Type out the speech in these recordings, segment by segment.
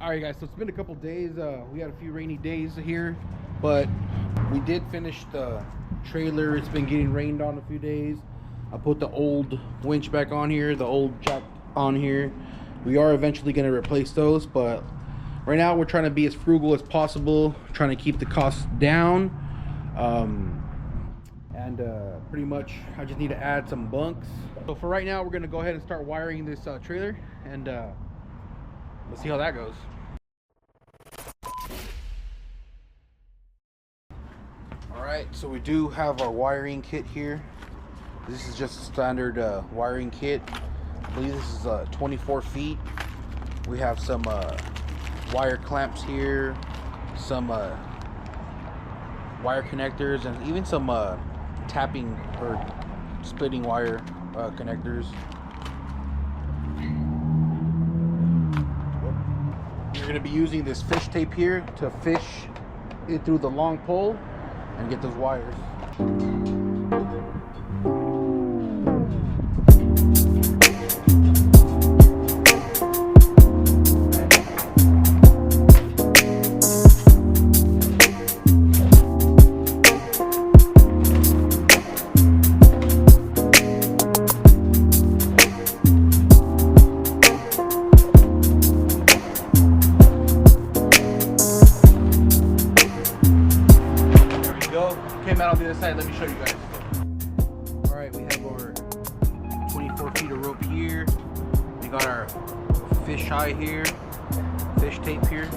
All right, guys. So it's been a couple days. We had a few rainy days here, but we did finish the trailer. It's been getting rained on a few days. I put the old winch back on here, the old jack on here. We are eventually going to replace those, but right now we're trying to be as frugal as possible, trying to keep the costs down. Pretty much I just need to add some bunks. So for right now, we're going to go ahead and start wiring this trailer, and let's see how that goes. Alright, so we do have our wiring kit here. This is just a standard wiring kit. I believe this is 24 feet. We have some wire clamps here, some wire connectors, and even some tapping or splitting wire connectors. You're going to be using this fish tape here to fish it through the long pole and get those wires. Came out on the other side. Let me show you guys. All right, we have our 24 feet of rope here. We got our fish eye here, fish tape here.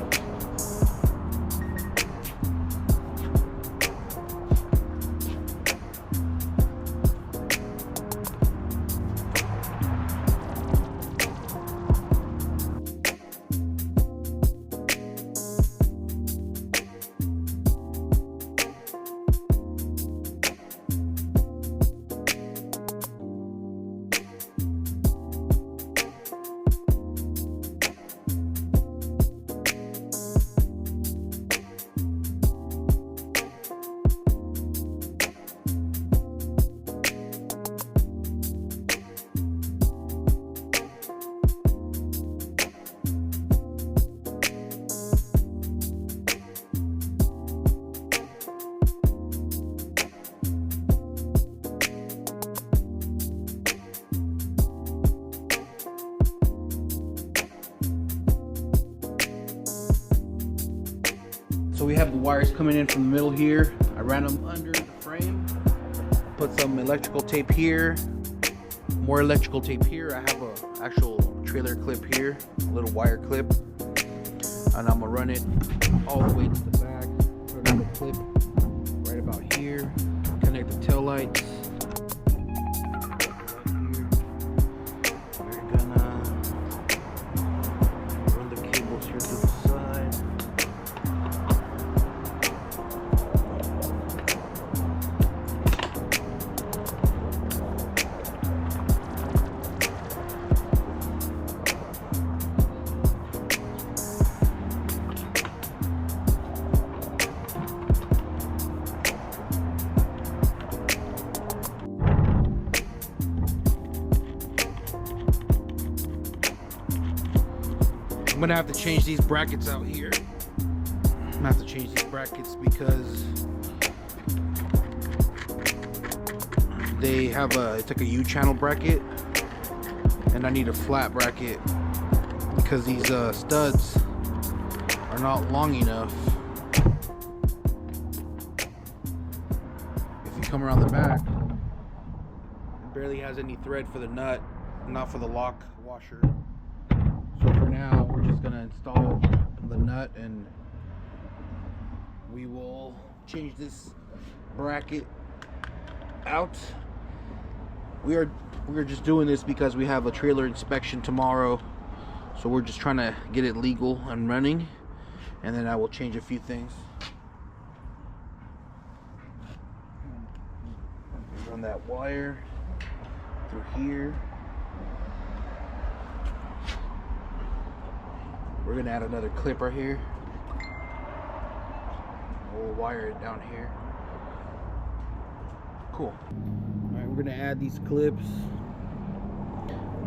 So we have the wires coming in from the middle here. I ran them under the frame. Put some electrical tape here. More electrical tape here. I have a actual trailer clip here, a little wire clip. And I'm gonna run it all the way to the back. Put another clip right about here. Connect the tail lights. We're gonna run the cables here to the side. I'm gonna have to change these brackets out here. I'm gonna have to change these brackets because they have it's like a U-channel bracket, and I need a flat bracket because these studs are not long enough. If you come around the back, it barely has any thread for the nut, not for the lock washer. So for now, we're just gonna install the nut, and we will change this bracket out. We're just doing this because we have a trailer inspection tomorrow, so we're just trying to get it legal and running, and then I will change a few things. Run that wire through here. We're gonna add another clip right here. We'll wire it down here. Cool. All right, we're gonna add these clips.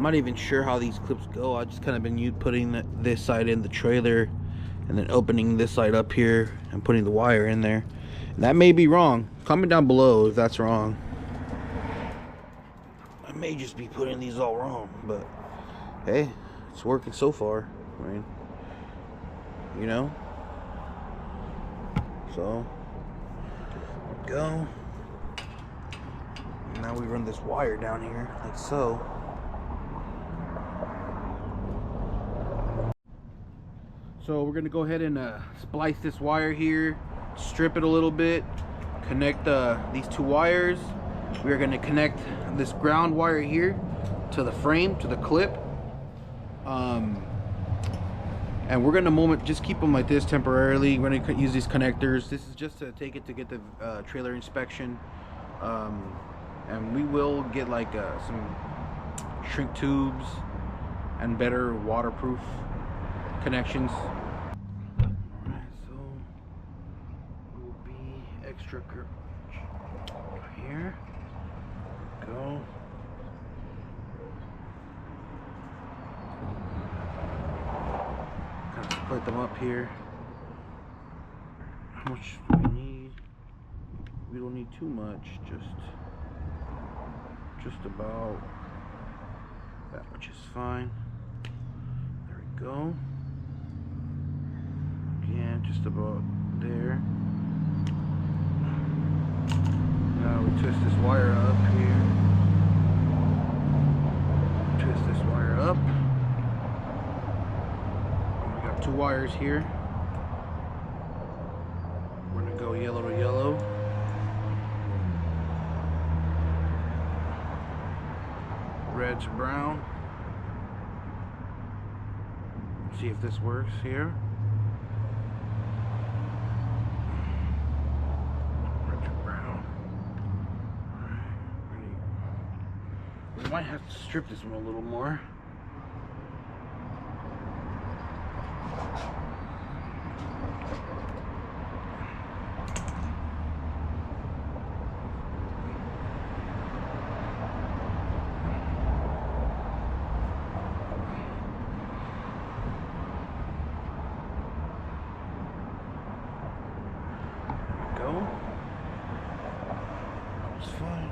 I'm not even sure how these clips go. I just kind of been putting this side in the trailer and then opening this side up here and putting the wire in there. And that may be wrong. Comment down below if that's wrong. I may just be putting these all wrong, but hey, it's working so far. I mean, you know. So, go. Now we run this wire down here, like so. So we're gonna go ahead and splice this wire here, strip it a little bit, connect these two wires. We're gonna connect this ground wire here to the frame, to the clip. And we're gonna just keep them like this temporarily. We're gonna use these connectors. This is just to take it to get the trailer inspection. And we will get like some shrink tubes and better waterproof connections. Alright, so we'll be extra here. Go. Kind of split them up here. How much do we need? We don't need too much, just about that much is fine. There we go. Again, just about there. Now we twist this wire up here. Twist this wire up. We got two wires here. We're gonna go yellow to yellow. Red to brown. See if this works here. Red to brown. Alright, we might have to strip this one a little more. That was fine.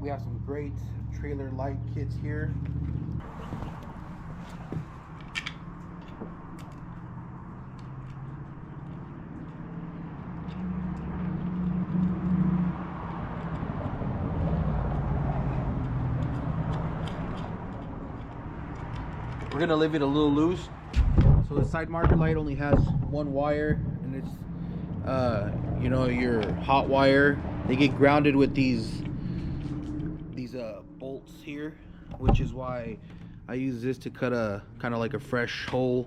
We have some great trailer light kits here. We're gonna leave it a little loose. So the side marker light only has one wire, and it's you know, your hot wire. They get grounded with these bolts here, which is why I use this to cut a kind of like a fresh hole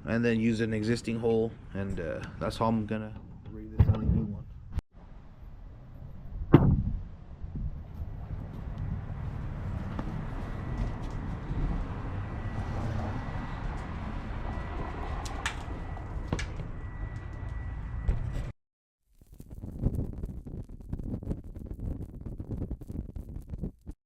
and then use an existing hole, and that's how I'm gonna